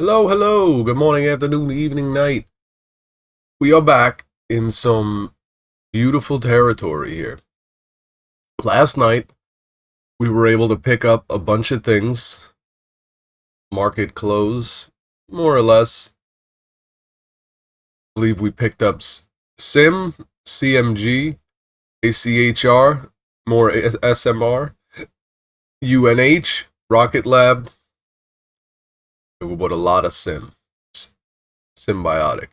Hello, hello. Good morning, afternoon, evening, night. We are back in some beautiful territory here. Last night, we were able to pick up a bunch of things. Market close, more or less. I believe we picked up SIM, CMG, ACHR, more SMR, UNH, Rocket Lab. We bought a lot of Symbiotic.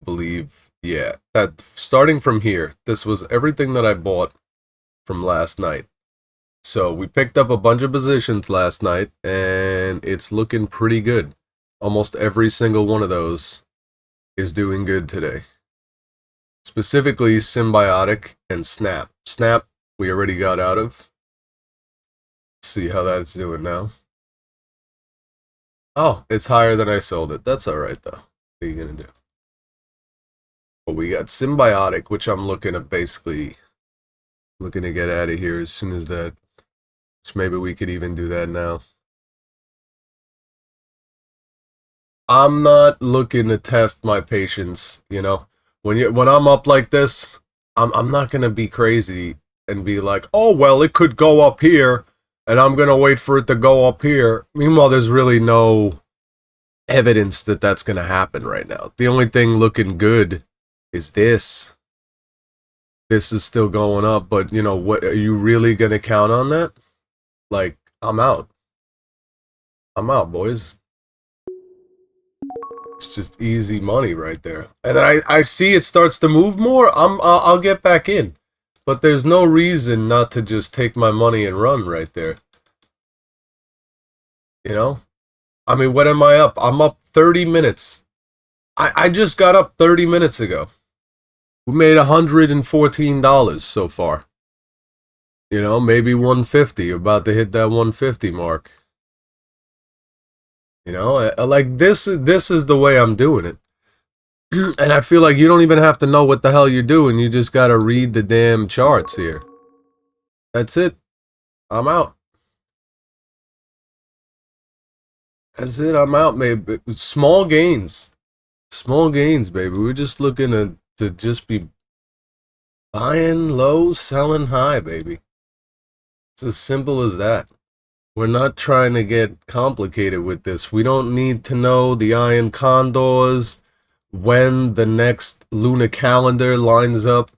Believe, yeah, that starting from here, this was everything that I bought from last night. So we picked up a bunch of positions last night, and it's looking pretty good. Almost every single one of those is doing good today. Specifically, Symbiotic and Snap. Snap, we already got out of. See how that's doing now. Oh, it's higher than I sold it. That's alright, though. What are you gonna do? But we got Symbiotic, which I'm looking at basically looking to get out of here as soon as that. Which maybe we could even do that now. I'm not looking to test my patience, you know. When I'm up like this, I'm not gonna be crazy and be like, oh well, it could go up here, and I'm gonna wait for it to go up here. Meanwhile, there's really no evidence that that's gonna happen right now. The only thing looking good is this. This is still going up, but you know what? Are you really gonna count on that? Like, I'm out. I'm out, boys. It's just easy money right there. And then I see it starts to move more. I'll get back in. But there's no reason not to just take my money and run right there. You know? I mean, what am I up? I'm up 30 minutes. I just got up 30 minutes ago. We made $114 so far. You know, maybe 150. About to hit that 150 mark. You know, like this is the way I'm doing it. And I feel like you don't even have to know what the hell you're doing. You just gotta read the damn charts here. That's it. I'm out. That's it. I'm out, maybe. Small gains. Small gains, baby. We're just looking to just be buying low, selling high, baby. It's as simple as that. We're not trying to get complicated with this. We don't need to know the iron condors, when the next lunar calendar lines up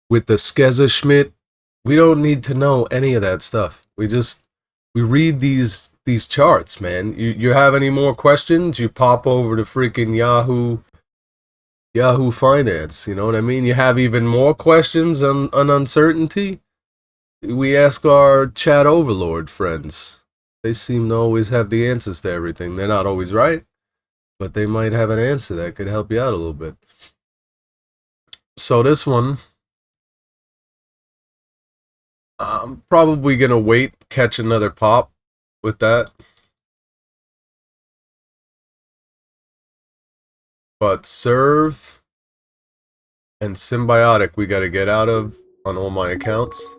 with the Skezerschmidt. We don't need to know any of that stuff. We read these charts, man. You have any more questions? You pop over to freaking Yahoo Finance. You know what I mean? You have even more questions on uncertainty? We ask our chat overlord friends. They seem to always have the answers to everything. They're not always right, but they might have an answer that could help you out a little bit. So this one, I'm probably going to wait, catch another pop with that. But Serve and Symbiotic we got to get out of on all my accounts.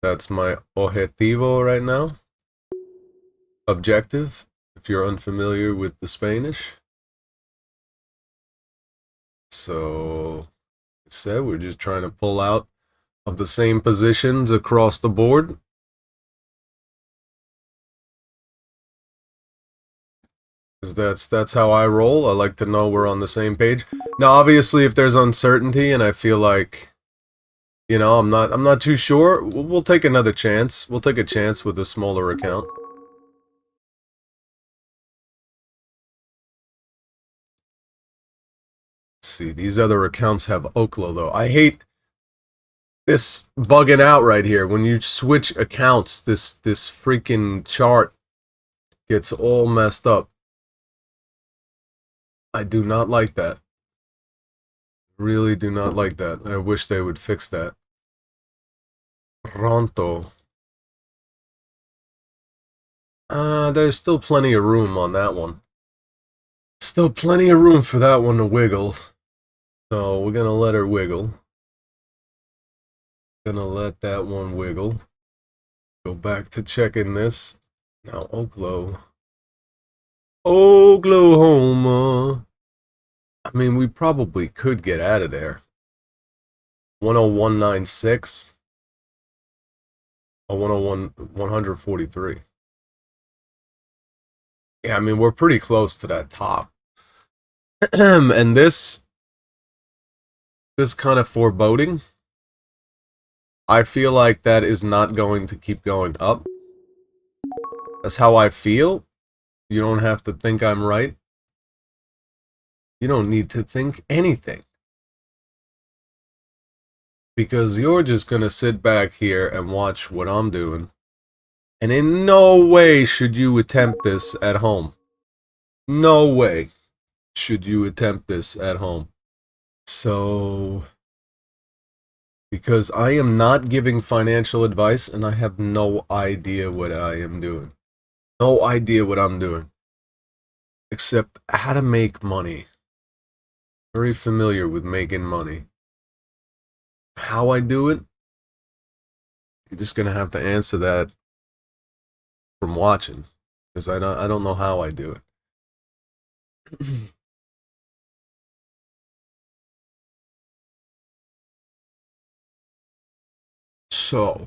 That's my objetivo right now. Objective, if you're unfamiliar with the Spanish. So, said we're just trying to pull out of the same positions across the board. That's how I roll. I like to know we're on the same page. Now, obviously, if there's uncertainty and I feel like, you know, I'm not too sure, we'll take another chance. We'll take a chance with a smaller account. Let's see, these other accounts have Oklo though. I hate this bugging out right here. When you switch accounts, this freaking chart gets all messed up. I do not like that. Really do not like that. I wish they would fix that. Pronto. There's still plenty of room on that one. Still plenty of room for that one to wiggle. So we're gonna let her wiggle. Gonna let that one wiggle. Go back to checking this. Now, Oklahoma. I mean, we probably could get out of there. 101.96 or 143. Yeah, I mean, we're pretty close to that top. And this kind of foreboding, I feel like that is not going to keep going up. That's how I feel. You don't have to think I'm right. You don't need to think anything. Because you're just going to sit back here and watch what I'm doing. And in no way should you attempt this at home. No way should you attempt this at home. So, because I am not giving financial advice and I have no idea what I am doing. No idea what I'm doing. Except how to make money. Very familiar with making money. How I do it? You're just going to have to answer that from watching. Because I don't know how I do it. So,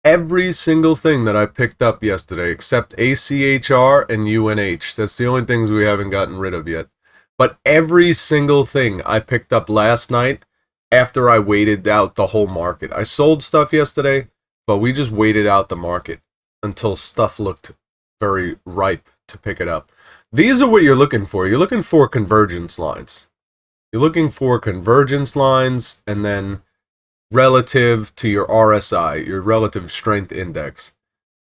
every single thing that I picked up yesterday, except ACHR and UNH, that's the only things we haven't gotten rid of yet. But every single thing I picked up last night after I waited out the whole market. I sold stuff yesterday, but we just waited out the market until stuff looked very ripe to pick it up. These are what you're looking for. You're looking for convergence lines. You're looking for convergence lines and then relative to your RSI, your relative strength index.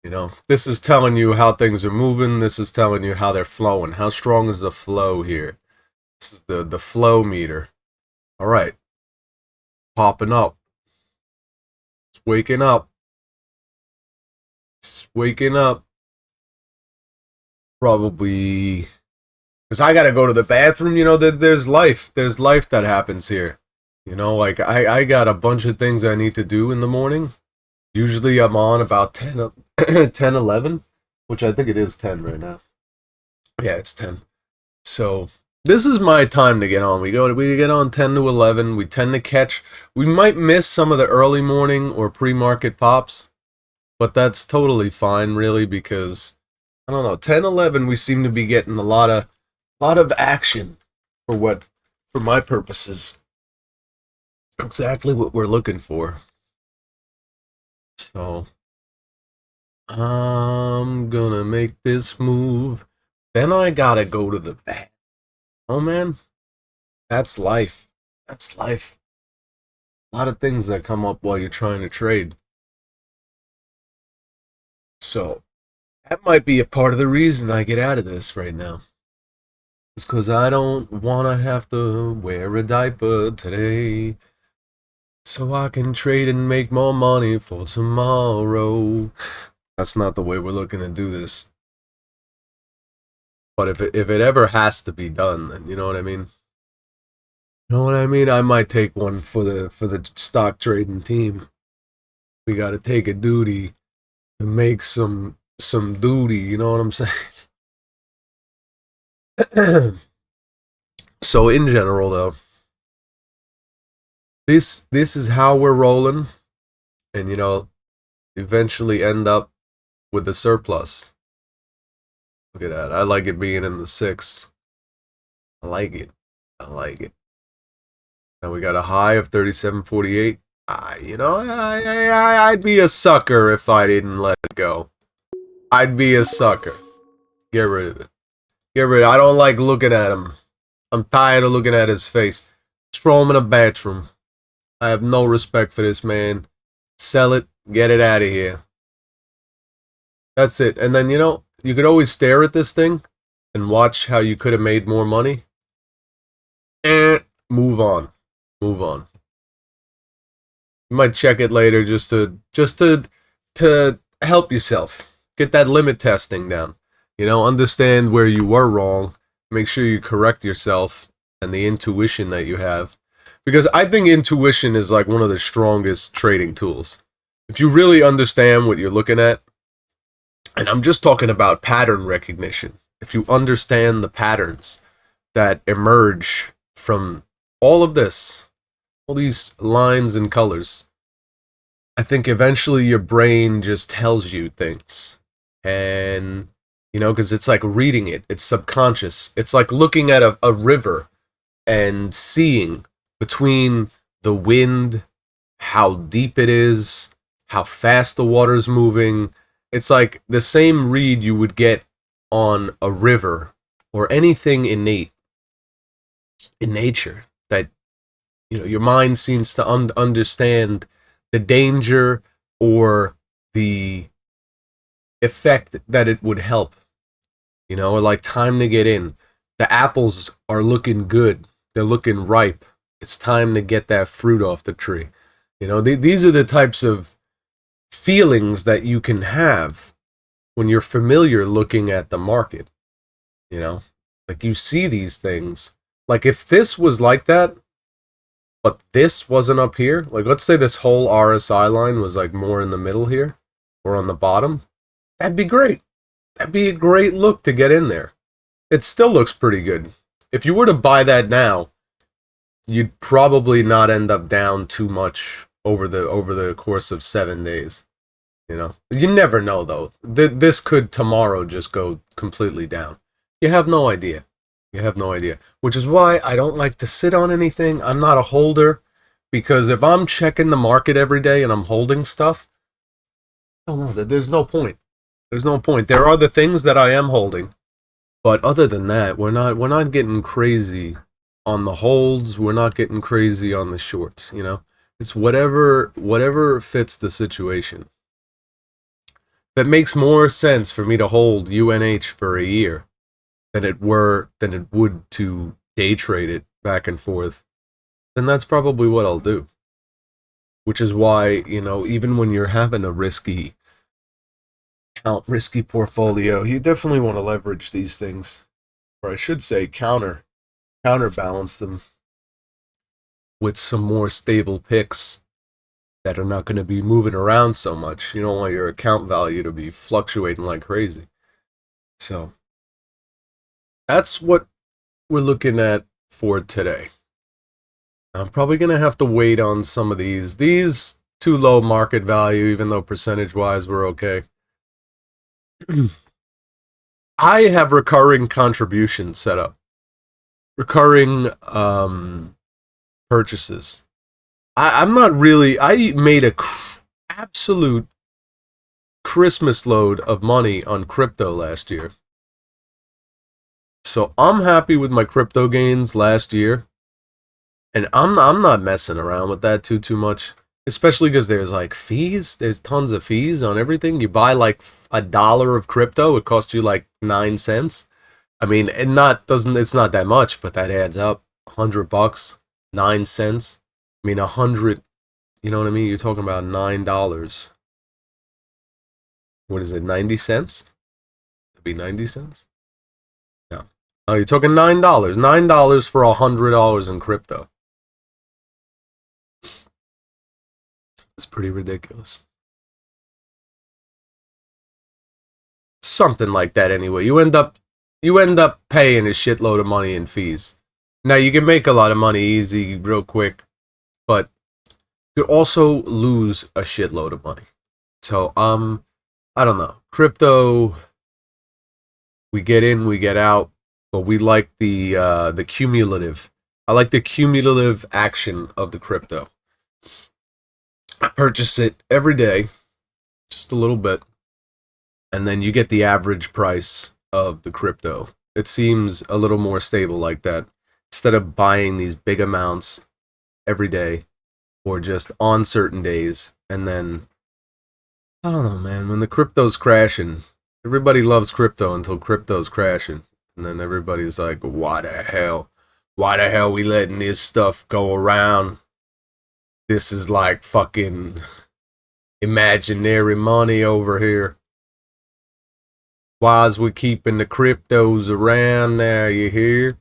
You know, this is telling you how things are moving. This is telling you how they're flowing. How strong is the flow here? This is the flow meter. All right. Popping up. It's waking up. It's waking up. Probably because I gotta go to the bathroom. You know, there's life. There's life that happens here. You know, like I got a bunch of things I need to do in the morning. Usually I'm on about 10, 10, 11, which I think it is 10 right now. Yeah, it's 10. So this is my time to get on. We get on 10 to 11. We tend to catch. We might miss some of the early morning or pre-market pops, but that's totally fine, really, because I don't know. 10, 11, we seem to be getting a lot of action for my purposes. Exactly what we're looking for. So I'm gonna make this move. Then I gotta go to the back. Oh man, that's life. That's life. A lot of things that come up while you're trying to trade. So that might be a part of the reason I get out of this right now. It's because I don't want to have to wear a diaper today. So I can trade and make more money for tomorrow. That's not the way we're looking to do this. But if it ever has to be done, then you know what I mean? You know what I mean? I might take one for the stock trading team. We gotta take a duty to make some duty, you know what I'm saying? So in general though, this is how we're rolling, and you know, eventually end up with the surplus. Look at that. I like it being in the 6. I like it. I like it. Now we got a high of 37.48. You know, I'd be a sucker if I didn't let it go. I'd be a sucker. Get rid of it. Get rid of it. I don't like looking at him. I'm tired of looking at his face. Throw him in a bathroom. I have no respect for this man. Sell it. Get it out of here. That's it. And then, you know, you could always stare at this thing and watch how you could have made more money. Move on. Move on. You might check it later just to help yourself. Get that limit testing down. You know, understand where you were wrong. Make sure you correct yourself and the intuition that you have. Because I think intuition is like one of the strongest trading tools. If you really understand what you're looking at, And I'm just talking about pattern recognition. If you understand the patterns that emerge from all of this, all these lines and colors, I think eventually your brain just tells you things. And, because it's like reading it, it's subconscious. It's like looking at a river and seeing between the wind, how deep it is, how fast the water's moving. It's like the same read you would get on a river or anything innate in nature that your mind seems to understand the danger or the effect that it would help, or like time to get in. The apples are looking good. They're looking ripe. It's time to get that fruit off the tree. These are the types of feelings that you can have when you're familiar looking at the market. Like you see these things. Like if this was like that, but this wasn't up here, like let's say this whole RSI line was like more in the middle here or on the bottom, that'd be great. That'd be a great look to get in there. It still looks pretty good. If you were to buy that now, you'd probably not end up down too much over the course of 7 days. You never know though. This could tomorrow just go completely down. You have no idea. You have no idea. Which is why I don't like to sit on anything. I'm not a holder. Because if I'm checking the market every day and I'm holding stuff, I don't know, there's no point. There's no point. There are the things that I am holding. But other than that, we're not getting crazy on the holds. We're not getting crazy on the shorts, It's whatever fits the situation. That makes more sense for me to hold UNH for a year than it would to day trade it back and forth, then that's probably what I'll do. Which is why, even when you're having a risky portfolio, you definitely want to leverage these things. Or I should say counterbalance them with some more stable picks that are not going to be moving around so much. You don't want your account value to be fluctuating like crazy. So that's what we're looking at for today. I'm probably going to have to wait on some of these. These too low market value, even though percentage-wise we're okay. I have recurring contributions set up. Recurring purchases. I'm not really... I made a absolute Christmas load of money on crypto last year. So I'm happy with my crypto gains last year. And I'm not messing around with that too much. Especially because there's like fees. There's tons of fees on everything. You buy like $1 of crypto, it costs you like 9 cents. I mean, it's not that much, but that adds up. $100, 9 cents. I mean, 100, you know what I mean? You're talking about $9. What is it, 90 cents? It'd be 90 cents? No. Oh, you're talking $9. $9 for $100 in crypto. It's pretty ridiculous. Something like that anyway. You end up paying a shitload of money in fees. Now you can make a lot of money easy, real quick, but you also lose a shitload of money. So I don't know. Crypto, we get in, we get out, but we like the cumulative. I like the cumulative action of the crypto. I purchase it every day, just a little bit, and then you get the average price of the crypto. It seems a little more stable like that. Instead of buying these big amounts every day, or just on certain days, and then, I don't know, man, when the crypto's crashing, everybody loves crypto until crypto's crashing, and then everybody's like, why the hell? Why the hell we letting this stuff go around? This is like fucking imaginary money over here. Why is we keeping the cryptos around now, you hear?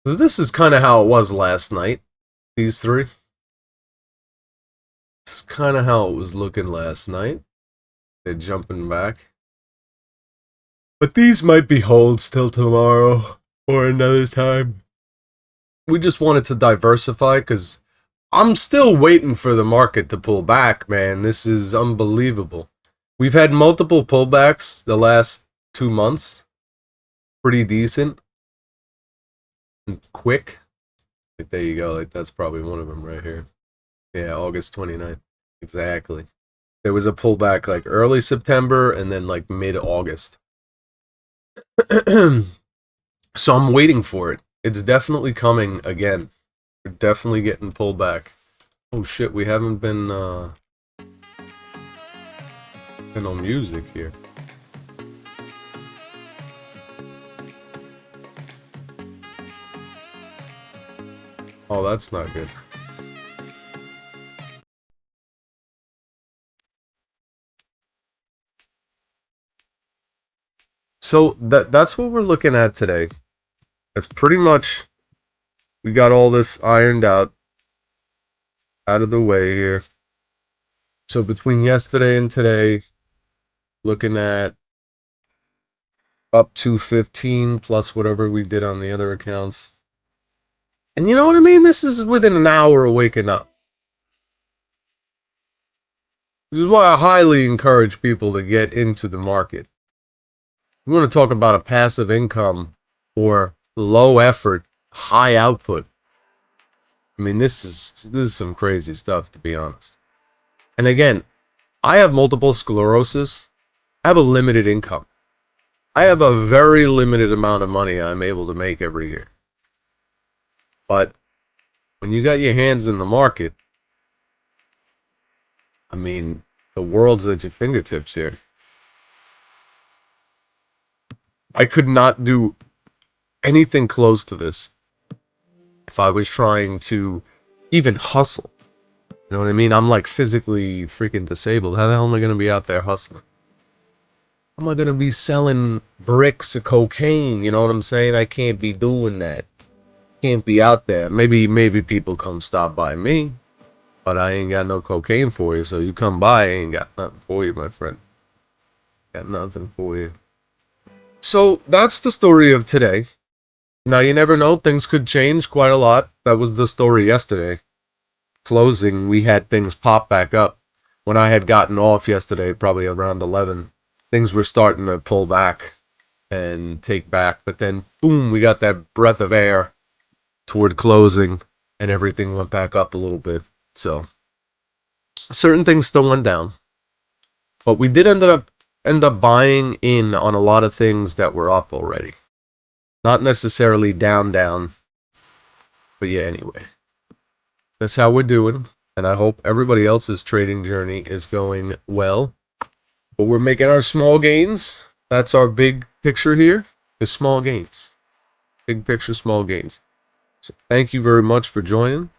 So this is kind of how it was last night, these three. This is kind of how it was looking last night. They're jumping back. But these might be holds till tomorrow or another time. We just wanted to diversify because I'm still waiting for the market to pull back, man. This is unbelievable. We've had multiple pullbacks the last 2 months. Pretty decent. And quick. Like, there you go. Like, that's probably one of them right here. Yeah, August 29th. Exactly. There was a pullback like early September and then like mid-August. So I'm waiting for it. It's definitely coming again. We're definitely getting pulled back. Oh shit, we haven't been on music here. Oh, that's not good. So that's what we're looking at today. That's pretty much, we got all this ironed out of the way here. So between yesterday and today, looking at up to 15 plus whatever we did on the other accounts. And you know what I mean? This is within an hour of waking up. This is why I highly encourage people to get into the market. We want to talk about a passive income or low effort, high output. I mean, this is some crazy stuff, to be honest. And again, I have multiple sclerosis. I have a limited income. I have a very limited amount of money I'm able to make every year. But when you got your hands in the market, I mean, the world's at your fingertips here. I could not do anything close to this if I was trying to even hustle. You know what I mean? I'm like physically freaking disabled. How the hell am I going to be out there hustling? How am I going to be selling bricks of cocaine? You know what I'm saying? I can't be doing that. Can't be out there. Maybe people come stop by me, but I ain't got no cocaine for you. So you come by, I ain't got nothing for you, my friend. Got nothing for you. So that's the story of today. Now you never know, things could change quite a lot. That was the story yesterday. Closing, we had things pop back up. When I had gotten off yesterday, probably around 11, things were starting to pull back and take back. But then, boom, we got that breath of air toward closing, and everything went back up a little bit. So certain things still went down, but we did end up buying in on a lot of things that were up already. Not necessarily down, but yeah, anyway. That's how we're doing, and I hope everybody else's trading journey is going well. But we're making our small gains. That's our big picture here, is small gains. Big picture, small gains. So thank you very much for joining.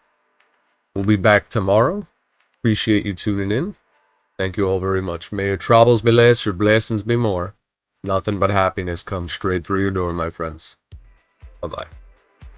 We'll be back tomorrow. Appreciate you tuning in. Thank you all very much. May your troubles be less, your blessings be more. Nothing but happiness comes straight through your door, my friends. Bye-bye.